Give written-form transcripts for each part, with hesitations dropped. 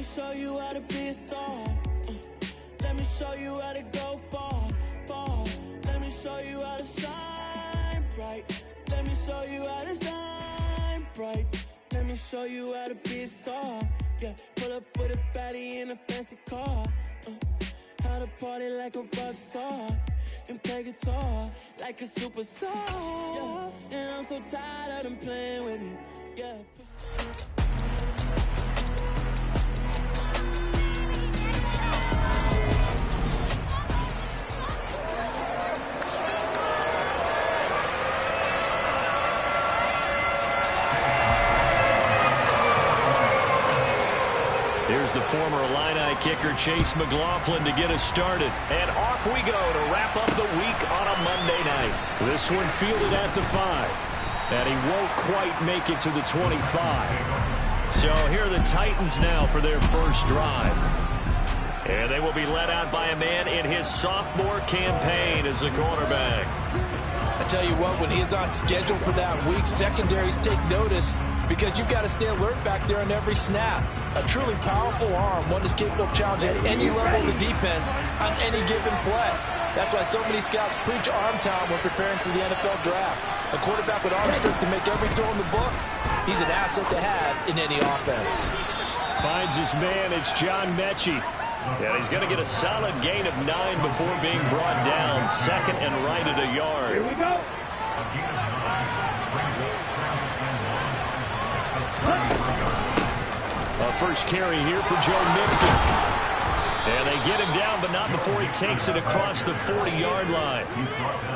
me show you how to be a star. Let me show you how to go far, far. Let me show you how to shine bright. Let me show you how to shine bright. Let me show you how to be a star. Yeah, pull up with a baddie in a fancy car. How to party like a rock star and play guitar like a superstar. Yeah, and I'm so tired of them playing with me. Yeah. Here's the former Illini kicker, Chase McLaughlin, to get us started. And off we go to wrap up the week on a Monday night. This one fielded at the 5. And he won't quite make it to the 25. So here are the Titans now for their first drive. And they will be led out by a man in his sophomore campaign as a cornerback. I tell you what, when he's on schedule for that week, secondaries take notice because you've got to stay alert back there on every snap. A truly powerful arm, one that's capable of challenging at any level of the defense on any given play. That's why so many scouts preach arm talent when preparing for the NFL draft. A quarterback with arm strength to make every throw in the book, he's an asset to have in any offense. Finds his man, it's John Mechie. And he's going to get a solid gain of 9 before being brought down. Second and right at a yard. Here we go. A first carry here for Joe Mixon. And they get him down, but not before he takes it across the 40-yard line.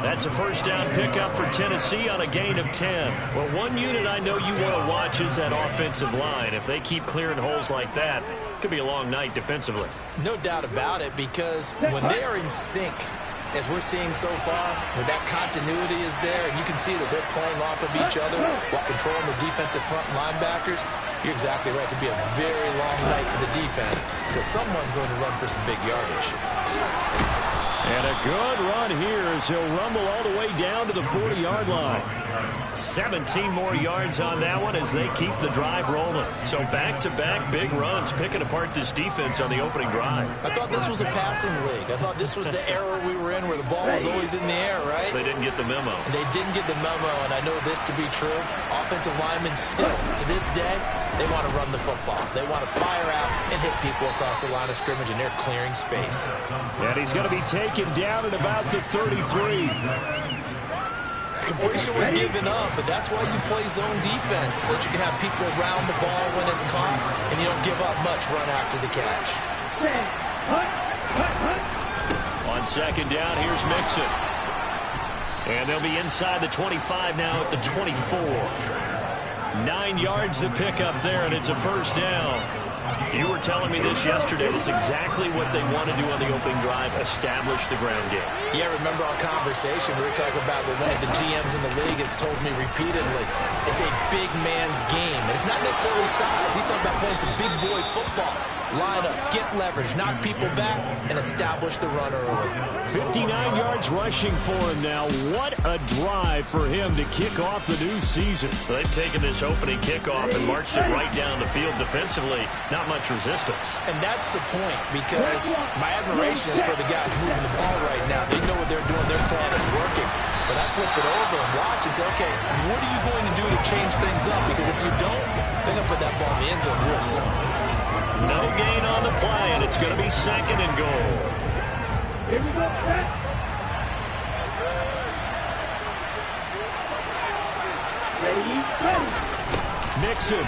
That's a first down pickup for Tennessee on a gain of 10. Well, one unit I know you want to watch is that offensive line. If they keep clearing holes like that, it could be a long night defensively. No doubt about it, because when they are in sync, as we're seeing so far, when that continuity is there, and you can see that they're playing off of each other while controlling the defensive front linebackers, you're exactly right. It could be a very long night for the defense because someone's going to run for some big yardage. And a good run here as he'll rumble all the way down to the 40-yard line. 17 more yards on that one as they keep the drive rolling. So back-to-back big runs, picking apart this defense on the opening drive. I thought this was a passing league. I thought this was the era we were in where the ball was always in the air, right? They didn't get the memo. They didn't get the memo, and I know this to be true. Offensive linemen still, to this day, they want to run the football. They want to fire out and hit people across the line of scrimmage, and they're clearing space. And he's going to be taken down at about the 33. Completion was given up, but that's why you play zone defense, so that you can have people around the ball when it's caught, and you don't give up much run after the catch. On second down, here's Mixon. And they'll be inside the 25 now at the 24. 9 yards to pick up there, and it's a first down. You were telling me this yesterday. This is exactly what they want to do on the opening drive, establish the ground game. Yeah, remember our conversation? We were talking about one of the GMs in the league has told me repeatedly, it's a big man's game. And it's not necessarily size. He's talking about playing some big boy football. Line up, get leverage, knock people back, and establish the run early. 59 yards rushing for him now. What a drive for him to kick off the new season. They've taken this opening kickoff and marched it right down the field defensively. Not much resistance. And that's the point, because my admiration is for the guys moving the ball right now. They know what they're doing. Their plan is working. But I flip it over and watch and say, okay, what are you going to do to change things up? Because if you don't, they're going to put that ball in the end zone real soon. No gain on the play, and it's going to be second and goal. Here we go. Ready? Mixon.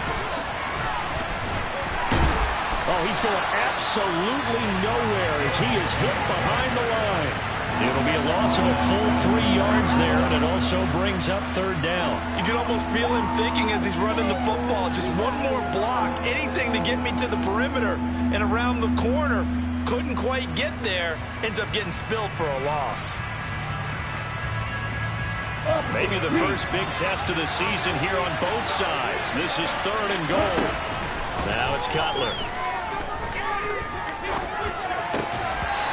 Oh, he's going absolutely nowhere as he is hit behind the line. It'll be a loss of a full 3 yards there, and it also brings up third down. You can almost feel him thinking as he's running the football, just one more block, anything to get me to the perimeter and around the corner. Couldn't quite get there, ends up getting spilled for a loss. Maybe the first big test of the season here on both sides. This is third and goal. Now it's Cutler.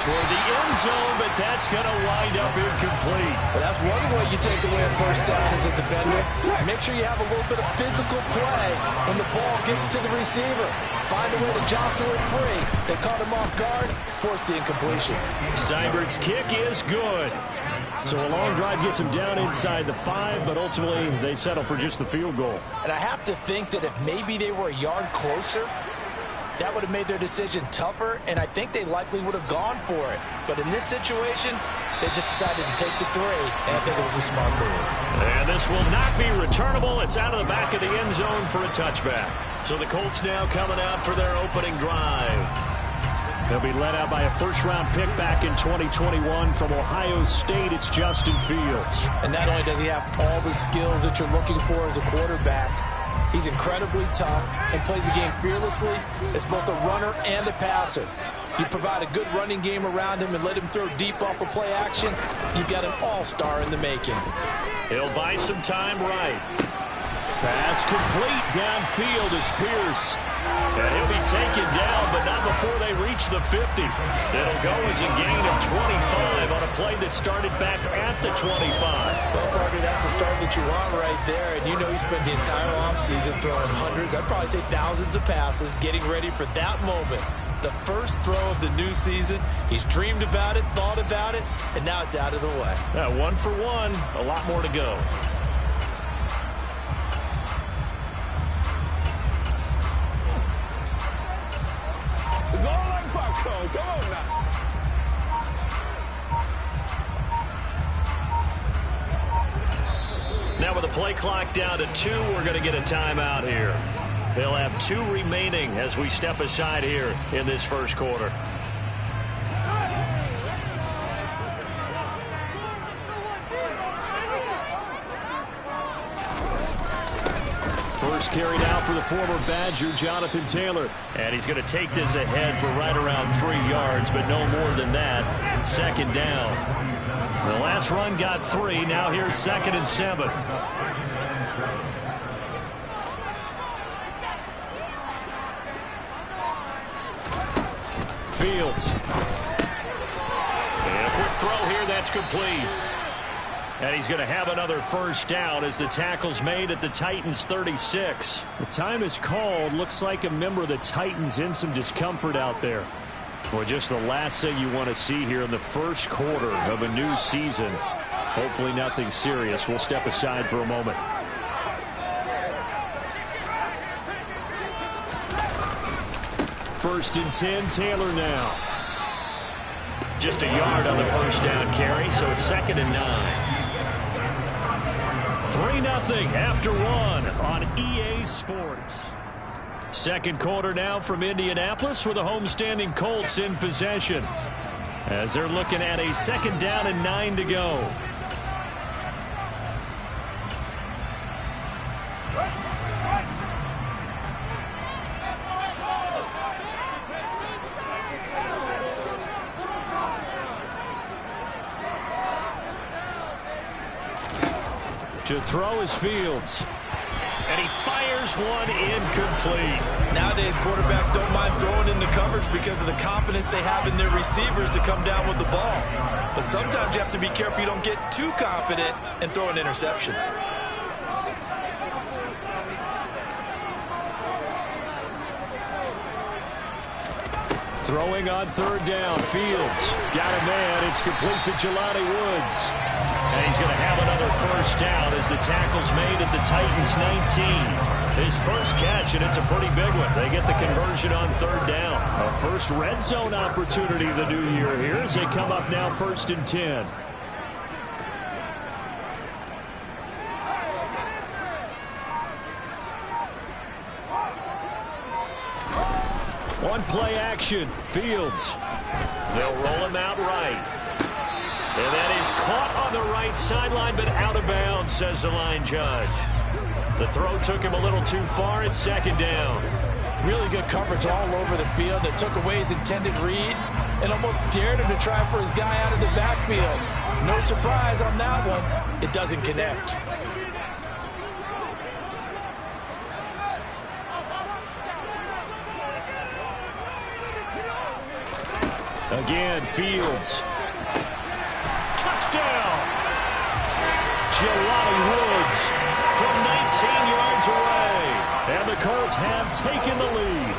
toward the end zone, but that's going to wind up incomplete. Well, that's one way you take away a first down as a defender. Make sure you have a little bit of physical play when the ball gets to the receiver. Find a way to jostle it free. They caught him off guard, force the incompletion. Seibert's kick is good. So a long drive gets him down inside the 5, but ultimately they settle for just the field goal. And I have to think that if maybe they were a yard closer, that would have made their decision tougher, and I think they likely would have gone for it. But in this situation, they just decided to take the 3, and I think it was a smart move. And this will not be returnable. It's out of the back of the end zone for a touchback. So the Colts now coming out for their opening drive. They'll be led out by a first-round pick back in 2021 from Ohio State. It's Justin Fields. And not only does he have all the skills that you're looking for as a quarterback, he's incredibly tough and plays the game fearlessly as both a runner and a passer. You provide a good running game around him and let him throw deep off of play action, you've got an all-star in the making. He'll buy some time right. Pass complete downfield. It's Pierce. And he'll be taken down, but not before they reach the 50. It'll go as a gain of 25 on a play that started back at the 25. Well, partner, that's the start that you want right there. And you know he spent the entire offseason throwing hundreds, I'd probably say thousands of passes, getting ready for that moment. The first throw of the new season. He's dreamed about it, thought about it, and now it's out of the way. 1 for 1, a lot more to go. Come on now. Now with the play clock down to 2, we're going to get a timeout here. They'll have 2 remaining as we step aside here in this first quarter. First carry now for the former Badger, Jonathan Taylor. And he's going to take this ahead for right around 3 yards, but no more than that. Second down. The last run got 3. Now here's 2nd and 7. Fields. And a quick throw here. That's complete. And he's going to have another first down as the tackle's made at the Titans' 36. The time is called. Looks like a member of the Titans in some discomfort out there. Well, just the last thing you want to see here in the first quarter of a new season. Hopefully nothing serious. We'll step aside for a moment. First and 10, Taylor now. Just a yard on the first down carry, so it's 2nd and 9. 3-0 after 1 on EA Sports. Second quarter now from Indianapolis with the homestanding Colts in possession as they're looking at a 2nd down and 9 to go. To throw is Fields. And he fires one incomplete. Nowadays, quarterbacks don't mind throwing into coverage because of the confidence they have in their receivers to come down with the ball. But sometimes you have to be careful you don't get too confident and throw an interception. Throwing on 3rd down. Fields got a man. It's complete to Jelani Woods. And he's going to have another first down as the tackle's made at the Titans' 19. His first catch, and it's a pretty big one. They get the conversion on 3rd down. A first red zone opportunity the new year here as they come up now 1st and 10. One play action. Fields. They'll roll him out right. And that is caught on the right sideline, but out of bounds, says the line judge. The throw took him a little too far. It's 2nd down. Really good coverage all over the field. It took away his intended read and almost dared him to try for his guy out of the backfield. No surprise on that one. It doesn't connect. Again, Fields. Touchdown! Jelani Woods from 19 yards away. And the Colts have taken the lead.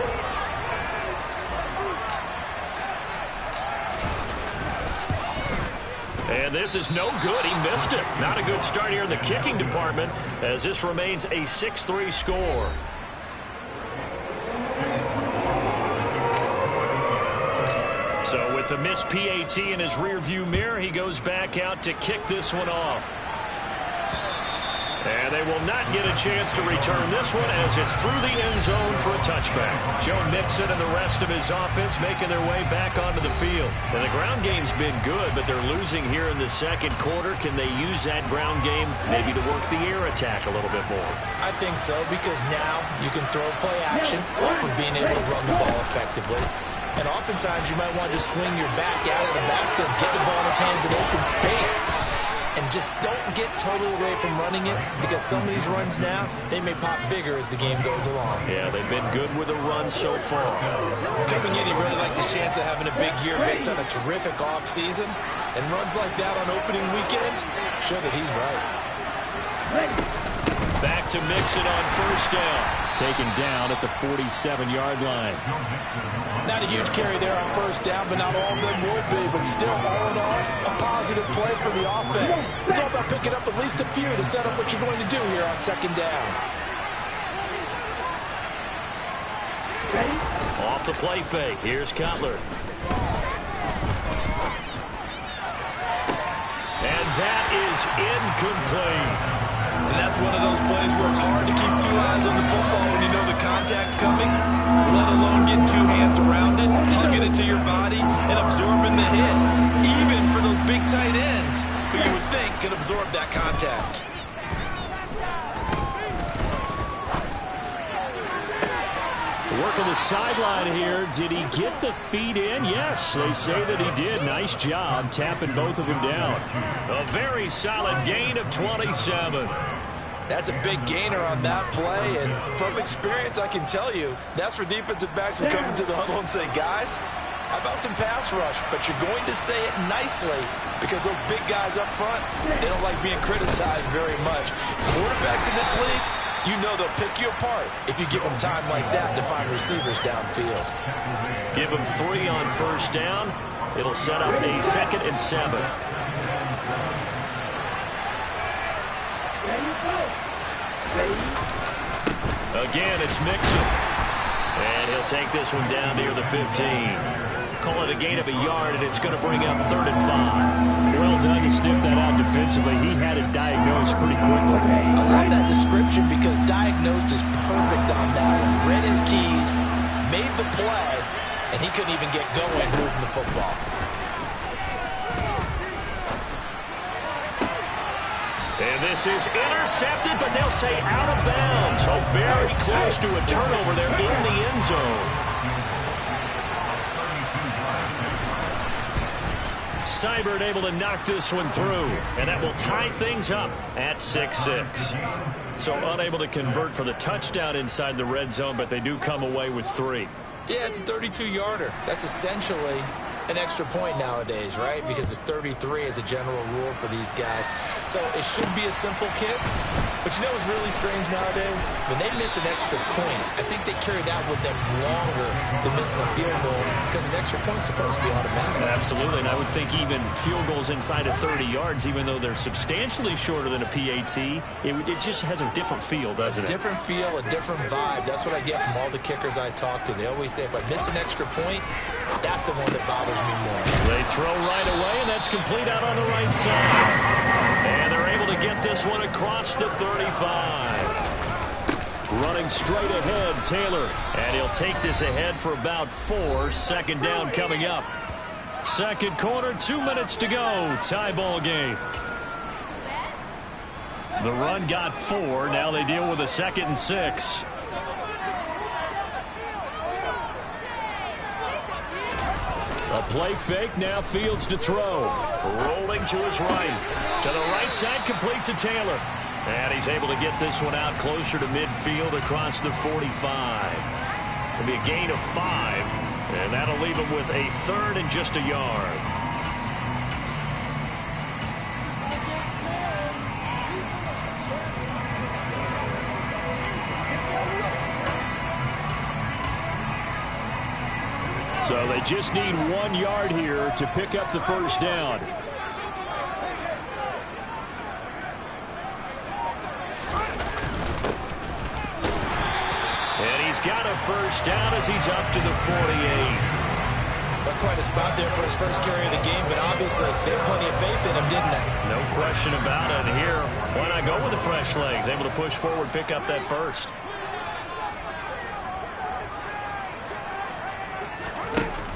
And this is no good. He missed it. Not a good start here in the kicking department as this remains a 6-3 score. So with the missed PAT in his rearview mirror, he goes back out to kick this one off. And they will not get a chance to return this one as it's through the end zone for a touchback. Joe Mixon and the rest of his offense making their way back onto the field. And the ground game's been good, but they're losing here in the second quarter. Can they use that ground game maybe to work the air attack a little bit more? I think so, because now you can throw play action for being able to run the ball effectively. And oftentimes you might want to just swing your back out of the backfield, get the ball in his hands in open space, and just don't get totally away from running it, because some of these runs now, they may pop bigger as the game goes along. Yeah, they've been good with a run so far. Coming in, he really liked his chance of having a big year based on a terrific offseason. And runs like that on opening weekend show that he's right. Back to Mixon on first down. Taken down at the 47-yard line. Not a huge carry there on first down, but not all of them will be. But still, all in all, a positive play for the offense. It's all about picking up at least a few to set up what you're going to do here on second down. Off the play fake. Here's Cutler. And that is incomplete. And that's one of those plays where it's hard to keep two eyes on the football when you know the contact's coming, let alone getting two hands around it, hugging it to your body, and absorbing the hit, even for those big tight ends who you would think could absorb that contact. Work on the sideline here. Did he get the feet in? Yes, they say that he did. Nice job tapping both of them down. A very solid gain of 27. That's a big gainer on that play, and from experience, I can tell you, that's where defensive backs will come into the huddle and say, guys, how about some pass rush? But you're going to say it nicely because those big guys up front, they don't like being criticized very much. Quarterbacks in this league, you know they'll pick you apart if you give them time like that to find receivers downfield. Give them 3 on first down. It'll set up a 2nd and 7. Again, it's Mixon. And he'll take this one down near the 15. Call it a gain of a yard, and it's going to bring up 3rd and 5. Well done to sniff that out defensively. He had it diagnosed pretty quickly. I love that description because diagnosed is perfect on that one. Read his keys, made the play, and he couldn't even get going moving the football. And this is intercepted, but they'll say out of bounds. So very close to a turnover there in the end zone. Seibert able to knock this one through, and that will tie things up at 6-6. So unable to convert for the touchdown inside the red zone, but they do come away with 3. Yeah, it's a 32-yarder. That's essentially an extra point nowadays, right? Because it's 33 as a general rule for these guys. So it should be a simple kick. But you know what's really strange nowadays? When they miss an extra point, I think they carry that with them longer than missing a field goal because an extra point's supposed to be automatic. Absolutely, and I would think even field goals inside of 30 yards, even though they're substantially shorter than a PAT, it just has a different feel, doesn't it? A different feel, a different vibe. That's what I get from all the kickers I talk to. They always say, if I miss an extra point, that's the one that bothers me more. They throw right away, and that's complete out on the right side. And they're able to get this one across the 35. Running straight ahead, Taylor. And he'll take this ahead for about 4. Second down coming up. Second quarter, 2 minutes to go. Tie ball game. The run got 4. Now they deal with a 2nd and 6. A play fake, now Fields to throw. Rolling to his right. To the right side, complete to Taylor. And he's able to get this one out closer to midfield across the 45. It'll be a gain of 5. And that'll leave him with a third and just a yard. So they just need 1 yard here to pick up the first down. And he's got a first down as he's up to the 48. That's quite a spot there for his first carry of the game, but obviously they had plenty of faith in him, didn't they? No question about it. And here, why not go with the fresh legs? Able to push forward, pick up that first.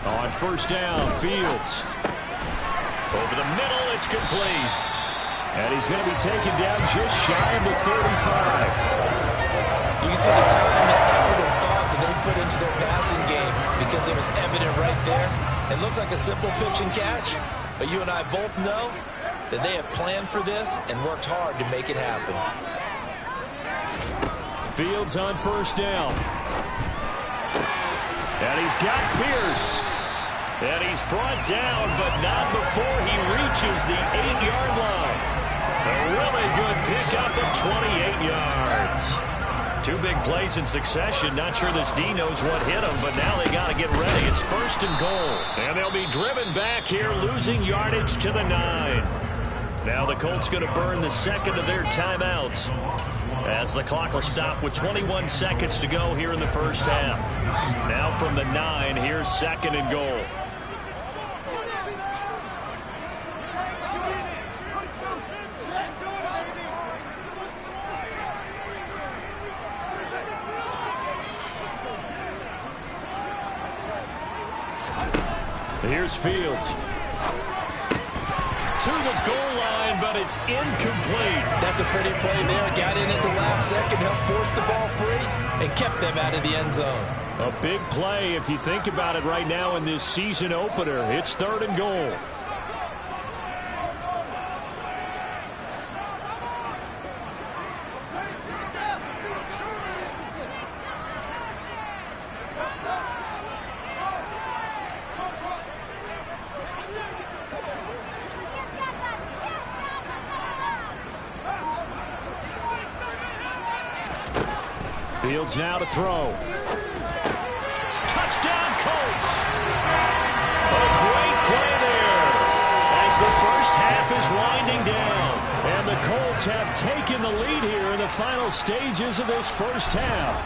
On first down, Fields. Over the middle, it's complete. And he's going to be taken down just shy of the 35. You can see the time and effort and thought that they put into their passing game because it was evident right there. It looks like a simple pitch and catch, but you and I both know that they have planned for this and worked hard to make it happen. Fields on first down. And he's got Pierce. And he's brought down, but not before he reaches the 8-yard line. A really good pickup of 28 yards. 2 big plays in succession. Not sure this D knows what hit him, but now they got to get ready. It's first and goal. And they'll be driven back here, losing yardage to the 9. Now the Colts going to burn the second of their timeouts, as the clock will stop with 21 seconds to go here in the first half. Now from the 9, here's second and goal. Here's Fields. To the goal line, but it's incomplete. That's a pretty play there. Got in at the last second, helped force the ball free, and kept them out of the end zone. A big play if you think about it right now in this season opener. It's third and goal. Fields now to throw. Touchdown, Colts. A great play there as the first half is winding down. And the Colts have taken the lead here in the final stages of this first half.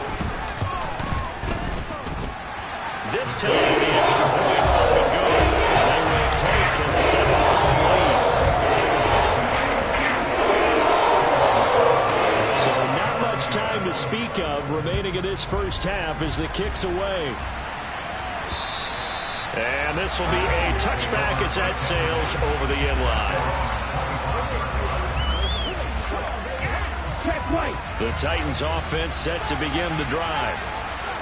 This time, the extra point up and good. They will take a 7-point lead. Time to speak of remaining in this first half as the kick's away. And this will be a touchback as that sails over the end line. The Titans offense set to begin the drive.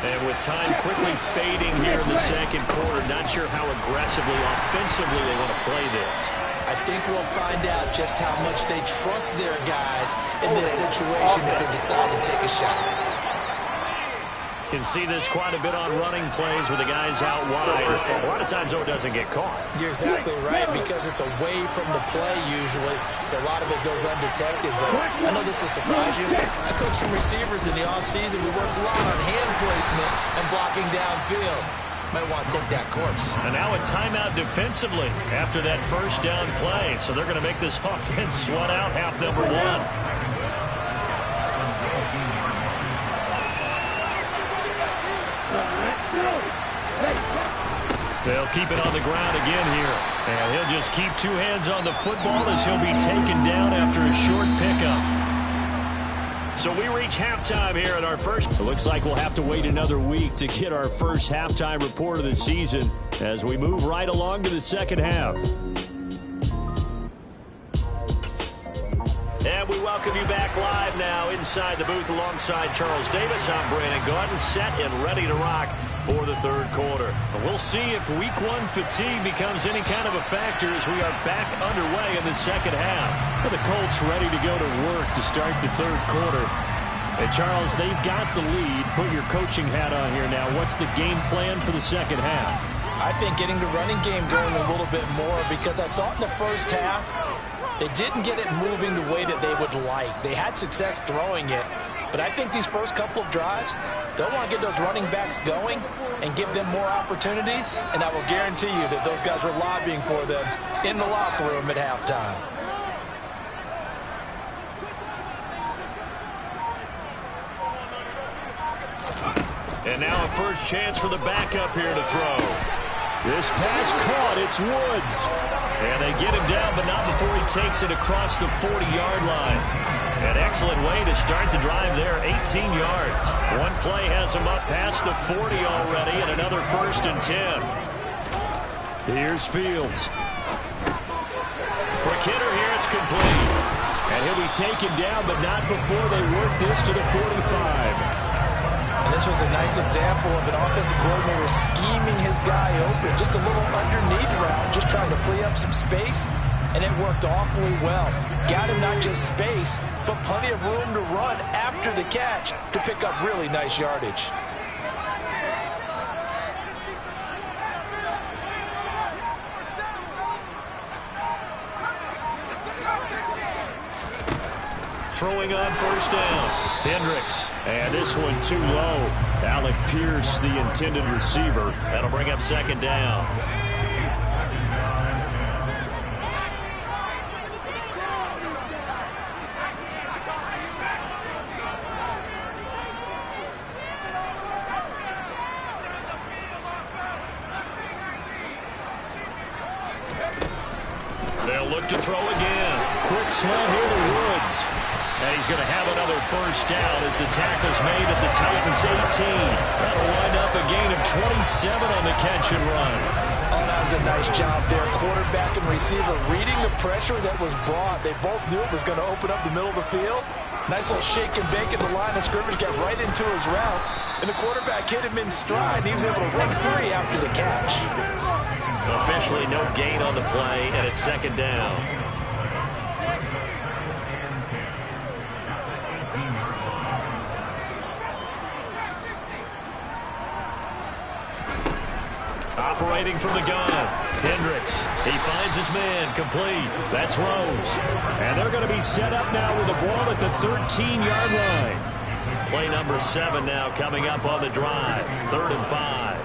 And with time quickly fading here in the second quarter, not sure how aggressively, offensively they want to play this. I think we'll find out just how much they trust their guys in this situation if they decide to take a shot. Can see this quite a bit on running plays with the guys out wide. A lot of times, though, it doesn't get caught. You're exactly right, because it's away from the play usually, so a lot of it goes undetected. But I know this will surprise you. I coached some receivers in the offseason. We worked a lot on hand placement and blocking downfield. Might want to take that course. And now a timeout defensively after that first down play. So they're going to make this offense sweat out half number 1. They'll keep it on the ground again here. And he'll just keep 2 hands on the football as he'll be taken down after a short pickup. So we reach halftime here at our first. It looks like we'll have to wait another week to get our first halftime report of the season as we move right along to the second half. And we welcome you back live now inside the booth alongside Charles Davis. I'm Brandon Gaudin, set and ready to rock for the third quarter. But we'll see if week 1 fatigue becomes any kind of a factor as we are back underway in the second half. Well, the Colts ready to go to work to start the third quarter. And Charles, they've got the lead. Put your coaching hat on here now. What's the game plan for the second half? I think getting the running game going a little bit more, because I thought in the first half they didn't get it moving the way that they would like. They had success throwing it, but I think these first couple of drives, they'll want to get those running backs going and give them more opportunities, and I will guarantee you that those guys were lobbying for them in the locker room at halftime. And now a first chance for the backup here to throw. This pass caught. It's Woods. And they get him down, but not before he takes it across the 40-yard line. An excellent way to start the drive there, 18 yards. One play has him up past the 40 already, and another 1st and 10. Here's Fields. For Kidder here, it's complete. And he'll be taken down, but not before they work this to the 45. And this was a nice example of an offensive coordinator scheming his guy open. Just a little underneath route, just trying to free up some space, and it worked awfully well. Got him not just space, but plenty of room to run after the catch to pick up really nice yardage. Throwing on first down. Hendricks. And this one too low. Alec Pierce, the intended receiver. That'll bring up second down. They'll look to throw again. Quick slant here to Woods. And he's going to have another first down as the tackle's made at the Titans' 18. That'll wind up a gain of 27 on the catch and run. Oh, that was a nice job there. Quarterback and receiver reading the pressure that was brought. They both knew it was going to open up the middle of the field. Nice little shake and bake at the line of scrimmage, got right into his route. And the quarterback hit him in stride, and he was able to run free after the catch. Officially no gain on the play, and it's second down. Operating from the gun, Hendricks. He finds his man, complete. That's Rose. And they're going to be set up now with the ball at the 13-yard line. Play number 7 now coming up on the drive. 3rd and 5.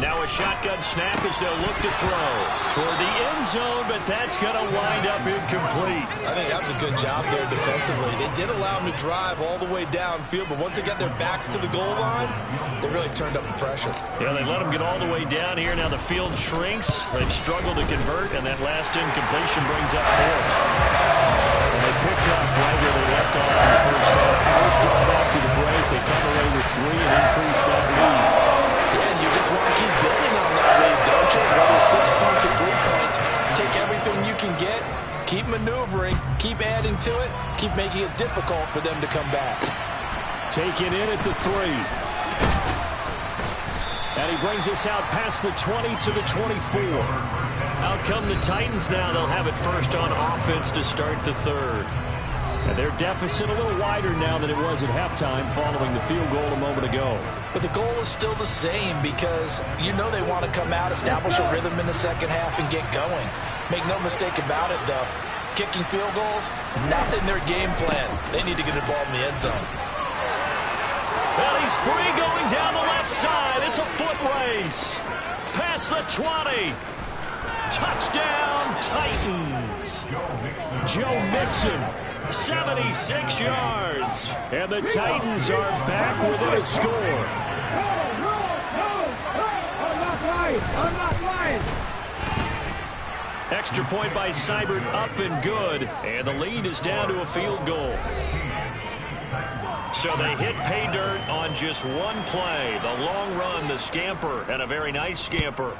Now a shotgun snap as they'll look to throw toward the end zone, but that's going to wind up incomplete. I think that was a good job there defensively. They did allow him to drive all the way downfield, but once they got their backs to the goal line, they really turned up the pressure. Yeah, they let him get all the way down here. Now the field shrinks. They've struggled to convert, and that last incompletion brings up 4th. And they picked up right where they left off in the first half. First drive after the break, they come away with 3 and increase that lead. Yeah, and you just want to keep building on that lead, don't you? Whether 6 points or 3 points, take everything you can get, keep maneuvering, keep adding to it, keep making it difficult for them to come back. Taken in at the 3. And he brings us out past the 20 to the 24. Out come the Titans now. They'll have it first on offense to start the 3rd. And their deficit a little wider now than it was at halftime following the field goal a moment ago. But the goal is still the same, because you know they want to come out, establish a rhythm in the second half, and get going. Make no mistake about it, though. Kicking field goals, not in their game plan. They need to get involved in the end zone. Well, he's free going down the left side. It's a foot race. Past the 20. Touchdown, Titans. Joe Mixon, 76 yards. And the Titans are back within a score. I'm not lying. Extra point by Seibert, up and good. And the lead is down to a field goal. So they hit pay dirt on just one play. The long run, the scamper, and a very nice scamper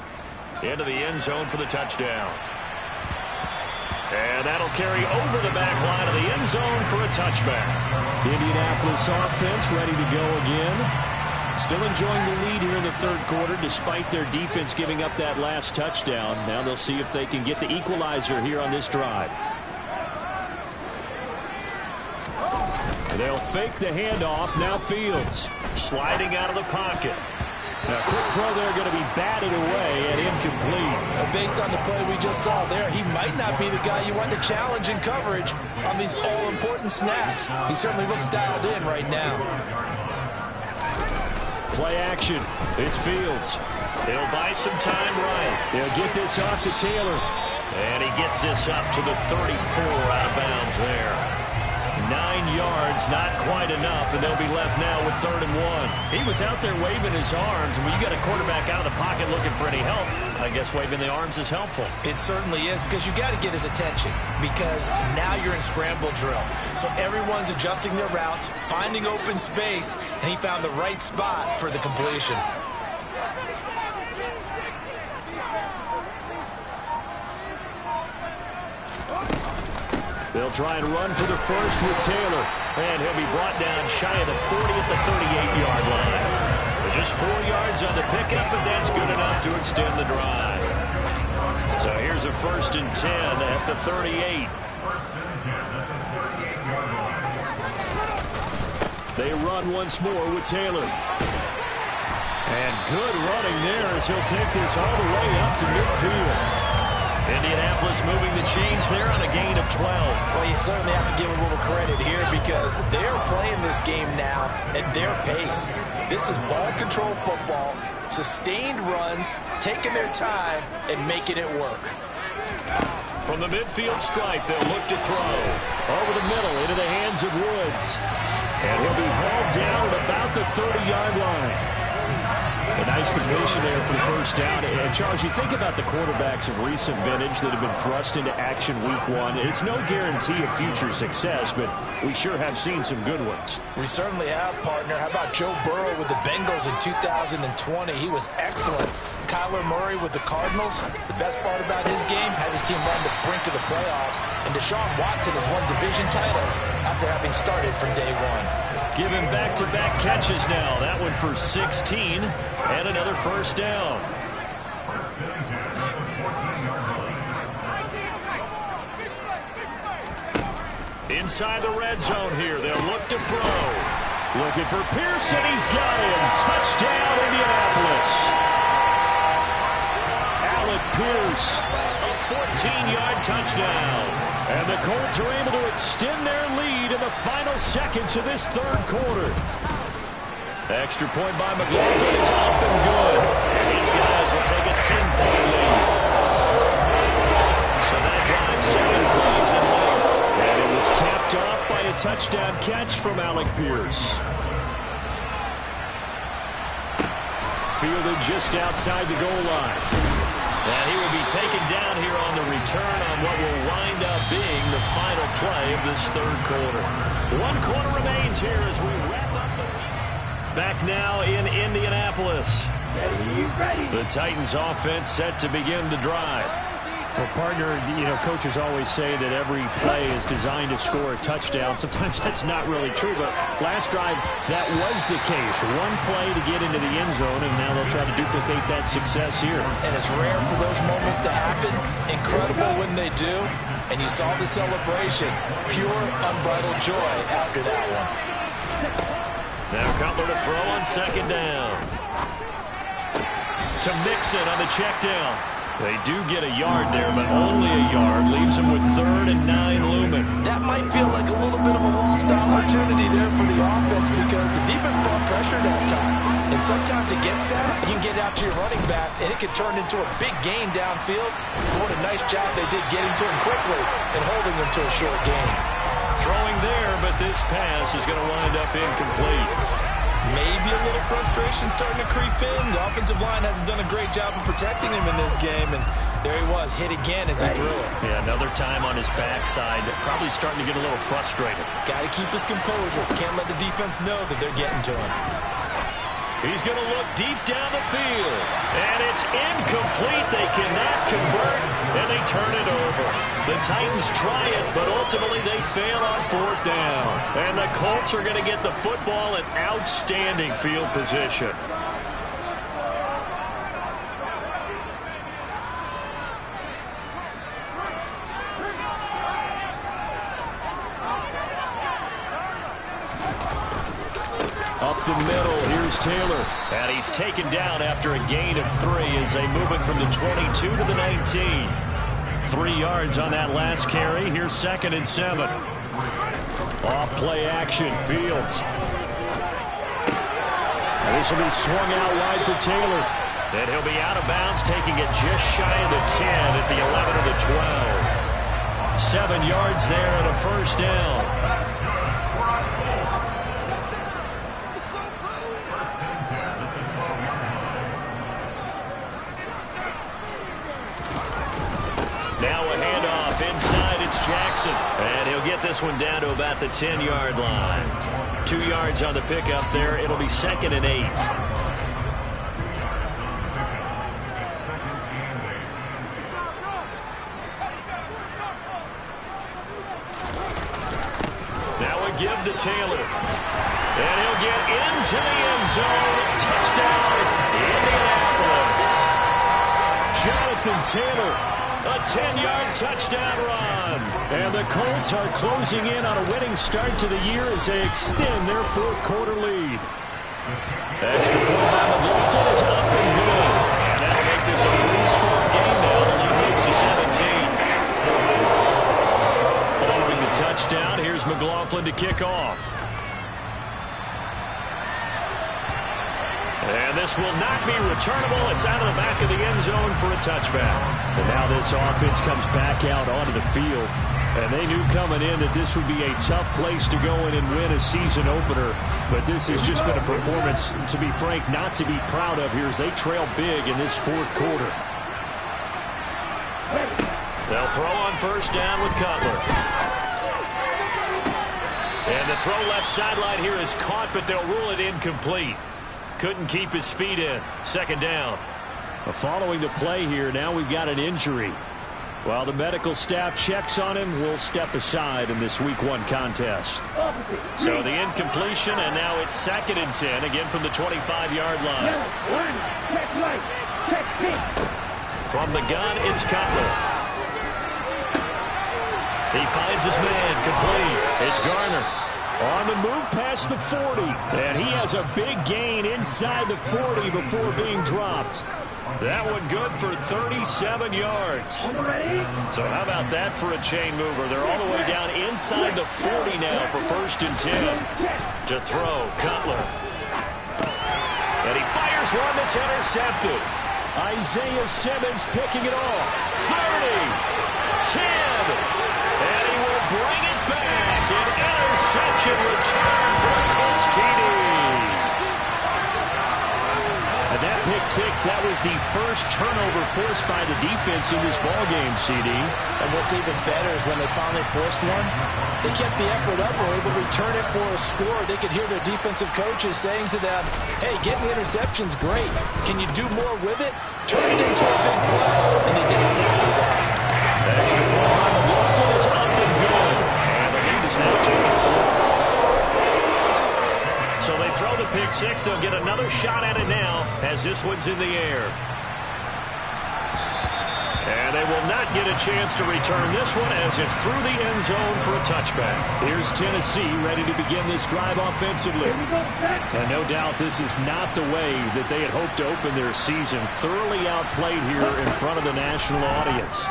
into the end zone for the touchdown. And that'll carry over the back line of the end zone for a touchback. Indianapolis offense ready to go again. Still enjoying the lead here in the third quarter despite their defense giving up that last touchdown. Now they'll see if they can get the equalizer here on this drive. They'll fake the handoff. Now Fields sliding out of the pocket. A quick throw there going to be batted away and incomplete. Based on the play we just saw there, he might not be the guy you want to challenge in coverage on these all-important snaps. He certainly looks dialed in right now. Play action. It's Fields. He'll buy some time right. He'll get this off to Taylor. And he gets this up to the 34 out of bounds there. 9 yards, not quite enough, and they'll be left now with 3rd and 1. He was out there waving his arms, and when you got a quarterback out of the pocket looking for any help, I guess waving the arms is helpful. It certainly is, because you got to get his attention, because now you're in scramble drill. So everyone's adjusting their routes, finding open space, and he found the right spot for the completion. They'll try and run for the first with Taylor. And he'll be brought down shy of the 40 at the 38-yard line. But just 4 yards on the pickup, but that's good enough to extend the drive. So here's a 1st and 10 at the 38. They run once more with Taylor. And good running there as he'll take this all the way up to midfield. Indianapolis moving the chains there on a gain of 12. Well, you certainly have to give a little credit here because they're playing this game now at their pace. This is ball control football, sustained runs, taking their time, and making it work. From the midfield stripe, they'll look to throw. Over the middle, into the hands of Woods. And he'll be hauled down at about the 30-yard line. A nice completion there for the first down. And, Charles, you think about the quarterbacks of recent vintage that have been thrust into action week 1. It's no guarantee of future success, but we sure have seen some good ones. We certainly have, partner. How about Joe Burrow with the Bengals in 2020? He was excellent. Kyler Murray with the Cardinals. The best part about his game, had his team run the brink of the playoffs. And Deshaun Watson has won division titles after having started from day 1. Giving back-to-back catches now. That one for 16 and another first down. Inside the red zone here. They'll look to throw. Looking for Pearson. He's got him. Touchdown, Indianapolis. Alec Pierce, a 14-yard touchdown. And the Colts are able to extend their lead in the final seconds of this third quarter. Extra point by McLaughlin is up and good. And these guys will take a 10-point lead. So that drives 7 plays in length. And it was capped off by a touchdown catch from Alec Pierce. Fielded just outside the goal line. And he will be taken down here on the return on what will wind up being the final play of this third quarter. 1 quarter remains here as we wrap up the week. Back now in Indianapolis. The Titans offense set to begin the drive. Well, partner, coaches always say that every play is designed to score a touchdown. Sometimes that's not really true, but last drive, that was the case. 1 play to get into the end zone, and now they'll try to duplicate that success here. And it's rare for those moments to happen. Incredible when they do. And you saw the celebration. Pure, unbridled joy after that one. Now Cutler to throw on 2nd down. To Mixon on the check down. They do get a yard there, but only a yard. Leaves them with 3rd and 9 looming. That might feel like a little bit of a lost opportunity there for the offense because the defense brought pressure that time. And sometimes against that, you can get out to your running back, and it can turn into a big gain downfield. What a nice job they did getting to him quickly and holding him to a short gain. Throwing there, but this pass is going to wind up incomplete. Maybe a little frustration starting to creep in. The offensive line hasn't done a great job of protecting him in this game, and there he was, hit again as he threw it. Yeah, another time on his backside, probably starting to get a little frustrated. Got to keep his composure. Can't let the defense know that they're getting to him. He's going to look deep down the field. And it's incomplete. They cannot convert, and they turn it over. The Titans try it, but ultimately they fail on 4th down. And the Colts are going to get the football in outstanding field position. Up the middle, here's Taylor. And he's taken down after a gain of 3 as they move it from the 22 to the 19. 3 yards on that last carry. Here's 2nd and 7. Off play action, Fields. And this will be swung out wide for Taylor. And he'll be out of bounds, taking it just shy of the 10 at the 11 of the 12. 7 yards there and a 1st down. Now a handoff inside, it's Jackson. And he'll get this one down to about the 10-yard line. 2 yards on the pickup there. It'll be 2nd and 8. Now a give to Taylor. And he'll get into the end zone. Touchdown, Indianapolis. Jonathan Taylor. A 10-yard touchdown run. And the Colts are closing in on a winning start to the year as they extend their 4th quarter lead. Extra point by McLaughlin is up and good. And that'll make this a 3-score game now. The lead moves to 17. Following the touchdown, here's McLaughlin to kick off. And this will not be returnable. It's out of the back of the end zone for a touchback. And now this offense comes back out onto the field. And they knew coming in that this would be a tough place to go in and win a season opener. But this has just been a performance, to be frank, not to be proud of here as they trail big in this 4th quarter. They'll throw on 1st down with Cutler. And the throw left sideline here is caught, but they'll rule it incomplete. Couldn't keep his feet in. 2nd down. Following the play here, now we've got an injury. While the medical staff checks on him, we'll step aside in this Week 1 contest. So the incompletion, and now it's 2nd and 10, again from the 25-yard line. From the gun, it's Cutler. He finds his man, complete. It's Garner. On the move past the 40. And he has a big gain inside the 40 before being dropped. That one good for 37 yards. So how about that for a chain mover? They're all the way down inside the 40 now for 1st and 10. To throw, Cutler. And he fires one that's intercepted. Isaiah Simmons picking it off. 30, 10. And he will bring it back. An interception return for the Colts TD. And that pick 6, that was the first turnover forced by the defense in this ballgame, CD. And what's even better is when they finally forced one, they kept the effort up and were able to return it for a score. They could hear their defensive coaches saying to them, hey, getting the interception's great. Can you do more with it? Turn it into a big play. And they did exactly that. Extra point on the Bluffton is up and good. And the lead is now 24. So they throw the pick 6. They'll get another shot at it now as this one's in the air. And they will not get a chance to return this one as it's through the end zone for a touchback. Here's Tennessee ready to begin this drive offensively. And no doubt this is not the way that they had hoped to open their season. Thoroughly outplayed here in front of the national audience.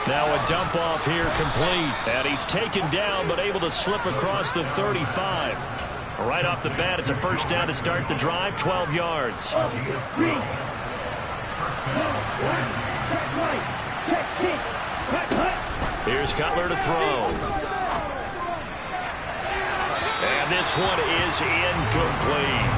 Now a dump off here complete. And he's taken down but able to slip across the 35. Right off the bat, it's a 1st down to start the drive, 12 yards. Here's Cutler to throw. And this one is incomplete.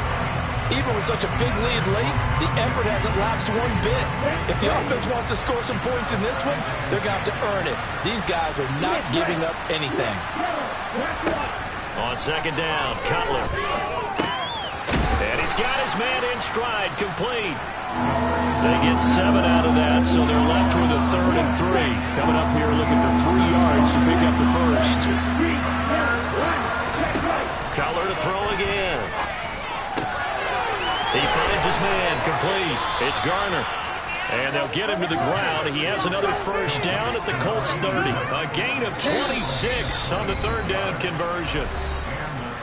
Even with such a big lead late, the effort hasn't lapsed one bit. If the offense wants to score some points in this one, they're going to have to earn it. These guys are not giving up anything. On 2nd down, Cutler. And he's got his man in stride, complete. They get 7 out of that, so they're left with a 3rd and 3. Coming up here looking for 3 yards to pick up the first. Cutler to throw again. He finds his man, complete. It's Garner. And they'll get him to the ground. He has another first down at the Colts 30. A gain of 26 on the 3rd down conversion.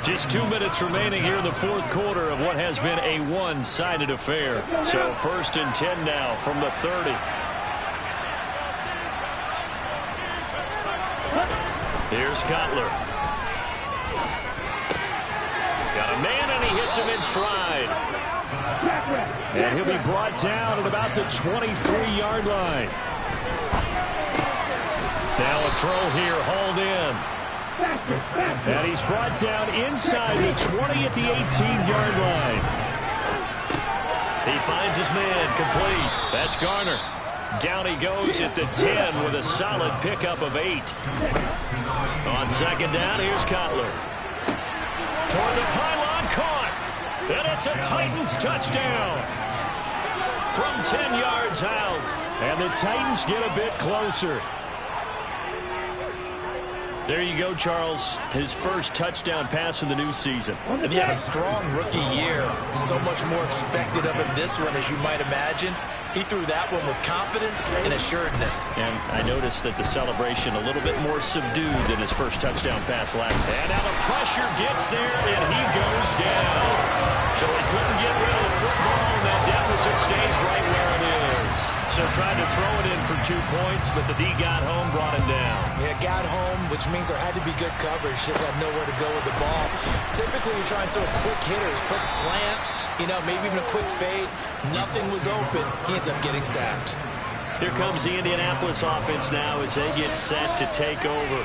Just 2 minutes remaining here in the 4th quarter of what has been a one-sided affair. So 1st and 10 now from the 30. Here's Cutler. Got a man and he hits him in stride. And he'll be brought down at about the 23-yard line. Now a throw here, hauled in. And he's brought down inside the 20 at the 18-yard line. He finds his man, complete. That's Garner. Down he goes at the 10 with a solid pickup of 8. On 2nd down, here's Cutler. Toward the pylon, caught. And it's a Titans touchdown. From 10 yards out. And the Titans get a bit closer. There you go, Charles. His first touchdown pass of the new season. And he had a strong rookie year. So much more expected of him this one, as you might imagine. He threw that one with confidence and assuredness. And I noticed that the celebration a little bit more subdued than his first touchdown pass last. And now the pressure gets there, and he goes down. So he couldn't get rid of the football, and that deficit stays right where it is. So tried to throw it in for 2 points, but the D got home, brought him down. Yeah, got home, which means there had to be good coverage. Just had nowhere to go with the ball. Typically, you try and throw quick hitters, quick slants, maybe even a quick fade. Nothing was open. He ends up getting sacked. Here comes the Indianapolis offense now as they get set to take over.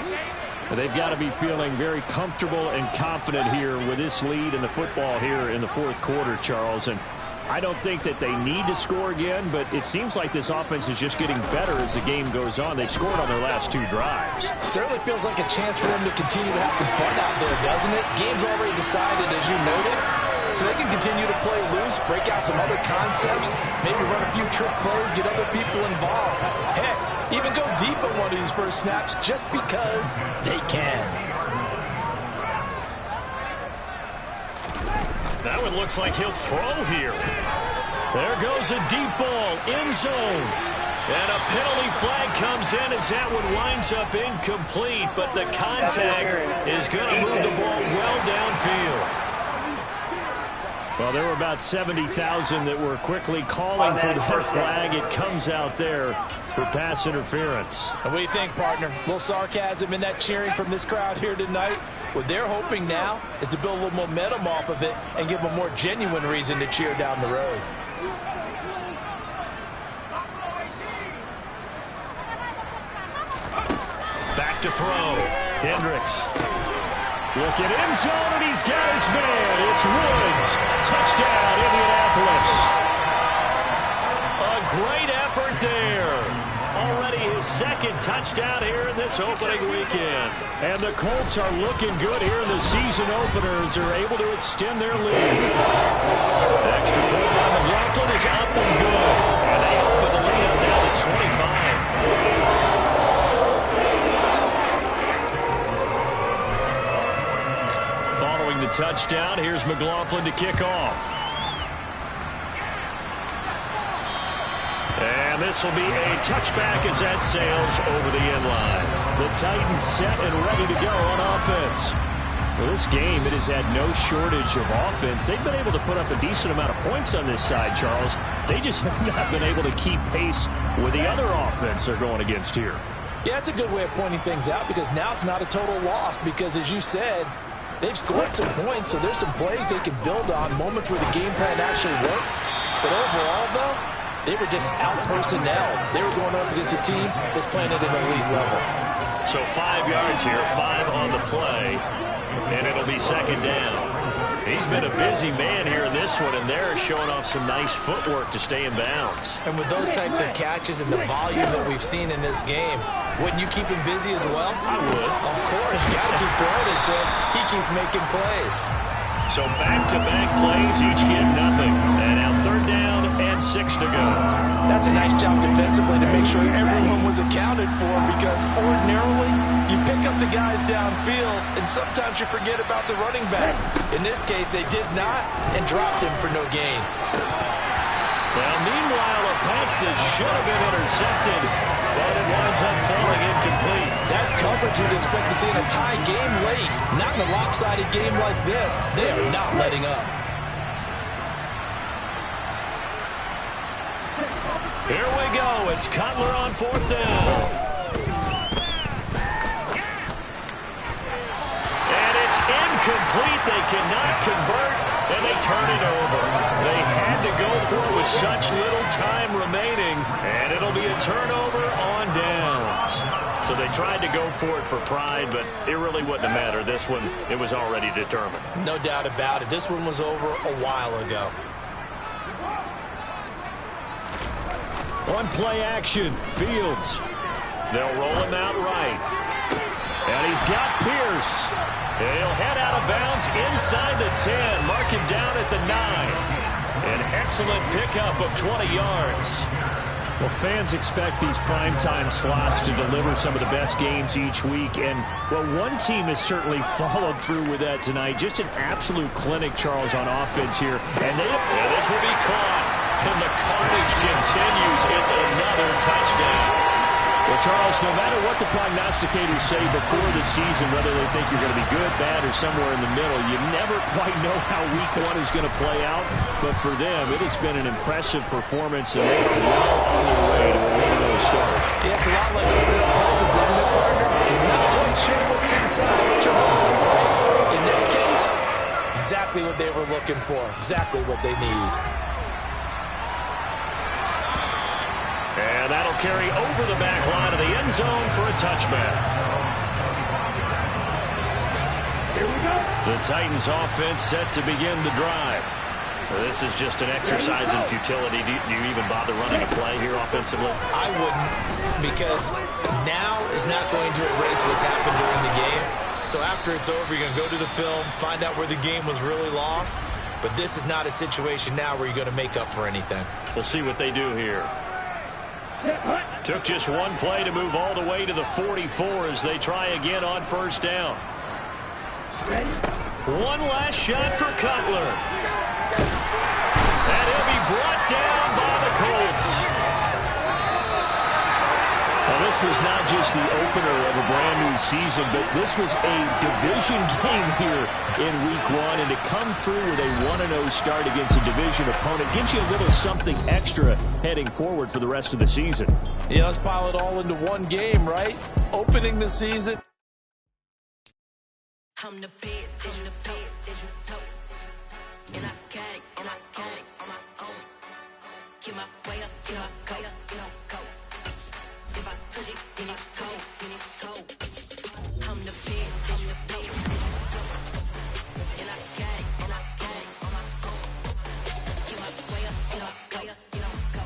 They've got to be feeling very comfortable and confident here with this lead in the football here in the 4th quarter, Charles. And I don't think that they need to score again, but it seems like this offense is just getting better as the game goes on. They've scored on their last 2 drives. Certainly feels like a chance for them to continue to have some fun out there, doesn't it? Game's already decided, as you noted. So they can continue to play loose, break out some other concepts, maybe run a few trick plays, get other people involved. Heck, even go deep on one of these first snaps just because they can. That one looks like he'll throw here. There goes a deep ball, end zone. And a penalty flag comes in as that one winds up incomplete, but the contact is going to move the ball well downfield. Well, there were about 70,000 that were quickly calling for that flag. It comes out there for pass interference. And what do you think, partner? A little sarcasm in that cheering from this crowd here tonight. What they're hoping now is to build a little momentum off of it and give them a more genuine reason to cheer down the road. Back to throw. Hendricks. Look at end zone, and he's got his man. It's Woods. Touchdown, Indianapolis. A great effort there. Already his 2nd touchdown here in this opening weekend. And the Colts are looking good here in the season openers. They're able to extend their lead. Extra point by McLaughlin is up and good. And they open the lead up now to 25. Following the touchdown, here's McLaughlin to kick off. And this will be a touchback as that sails over the end line. The Titans set and ready to go on offense. Well, this game, it has had no shortage of offense. They've been able to put up a decent amount of points on this side, Charles. They just have not been able to keep pace with the other offense they're going against here. Yeah, that's a good way of pointing things out because now it's not a total loss because, as you said, they've scored some points, so there's some plays they can build on, moments where the game plan actually worked. But overall, though, they were just out-personnel. They were going up against a team that's playing at an elite level. So 5 yards here, 5 on the play, and it'll be 2nd down. He's been a busy man here in this one, and they're showing off some nice footwork to stay in bounds. And with those types of catches and the volume that we've seen in this game, wouldn't you keep him busy as well? I would. Of course. You got to keep throwing it to him. He keeps making plays. So back-to-back plays, each get nothing. And now 3rd down and 6 to go. That's a nice job defensively to make sure everyone was accounted for, because ordinarily you pick up the guys downfield and sometimes you forget about the running back. In this case, they did not and dropped him for no gain. Well, meanwhile, a pass that should have been intercepted, but it winds up falling incomplete. That's coverage you'd expect to see in a tie game late. Not in a lopsided game like this. They are not letting up. Here we go. It's Cutler on 4th down. And it's incomplete. They cannot convert, and they turn it over. They had to go through it with such little time remaining, and it'll be a turnover on downs. So they tried to go for it for pride, but it really wouldn't have mattered. This one, it was already determined. No doubt about it. This one was over a while ago. On play action, Fields. They'll roll him out right. And he's got Pierce. He'll head out of bounds inside the 10. Mark him down at the 9. An excellent pickup of 20 yards. Well, fans expect these primetime slots to deliver some of the best games each week. And, well, one team has certainly followed through with that tonight. Just an absolute clinic, Charles, on offense here. And this will be caught. And the carnage continues. It's another touchdown. Well, Charles, no matter what the prognosticators say before the season, whether they think you're going to be good, bad, or somewhere in the middle, you never quite know how week 1 is going to play out. But for them, it has been an impressive performance, and they are well on their way to a 1-0 start. Yeah, it's a lot like opening presents, isn't it, partner? You're not quite sure what's inside, but you're hoping for it. In this case, exactly what they were looking for, exactly what they need. And that'll carry over the back line of the end zone for a touchback. Here we go. The Titans offense set to begin the drive. This is just an exercise in futility. Do you even bother running a play here offensively? I wouldn't, because now is not going to erase what's happened during the game. So after it's over, you're going to go to the film, find out where the game was really lost. But this is not a situation now where you're going to make up for anything. We'll see what they do here. Took just one play to move all the way to the 44 as they try again on 1st down. One last shot for Cutler. And he'll be brought down by the Colts. Well, this was not just the opener of a brand new season, but this was a division game here in week 1. And to come through with a 1-0 start against a division opponent gives you a little something extra heading forward for the rest of the season. Yeah, let's pile it all into one game, right? Opening the season. I'm the best, as you know. And I got it on my own. Get my way up, get my go. If I touch it, then it's